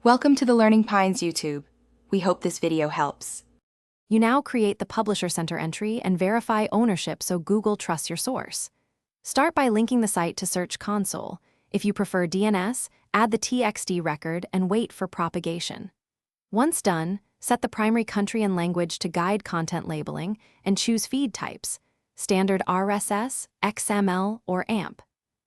Welcome to the Learning Pines YouTube. We hope this video helps. You now create the Publisher Center entry and verify ownership so Google trusts your source. Start by linking the site to Search Console. If you prefer DNS, add the TXT record and wait for propagation. Once done, set the primary country and language to guide content labeling and choose feed types, standard RSS, XML, or AMP.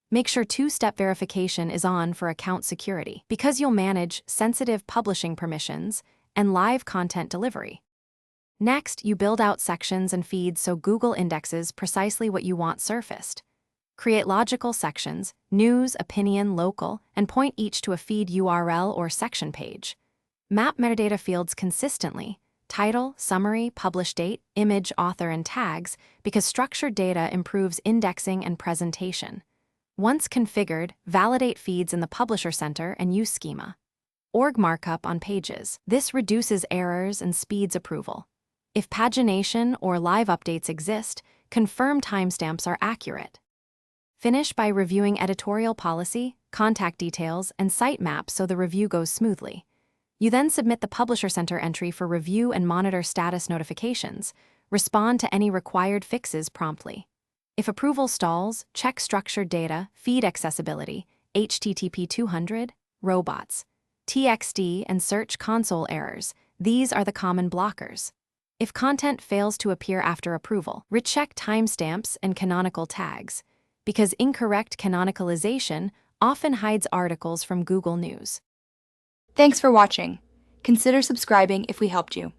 Make sure two-step verification is on for account security, because you'll manage sensitive publishing permissions and live content delivery. Next, you build out sections and feeds so Google indexes precisely what you want surfaced. Create logical sections, news, opinion, local, and point each to a feed URL or section page. Map metadata fields consistently, title, summary, publish date, image, author, and tags, because structured data improves indexing and presentation. Once configured, validate feeds in the Publisher Center and use schema. Org markup on pages. This reduces errors and speeds approval. If pagination or live updates exist, confirm timestamps are accurate. Finish by reviewing editorial policy, contact details, and sitemap so the review goes smoothly. You then submit the Publisher Center entry for review and monitor status notifications. Respond to any required fixes promptly. If approval stalls, check structured data, feed accessibility, HTTP 200, robots, TXT, and Search Console errors. These are the common blockers. If content fails to appear after approval, recheck timestamps and canonical tags, because incorrect canonicalization often hides articles from Google News. Thanks for watching. Consider subscribing if we helped you.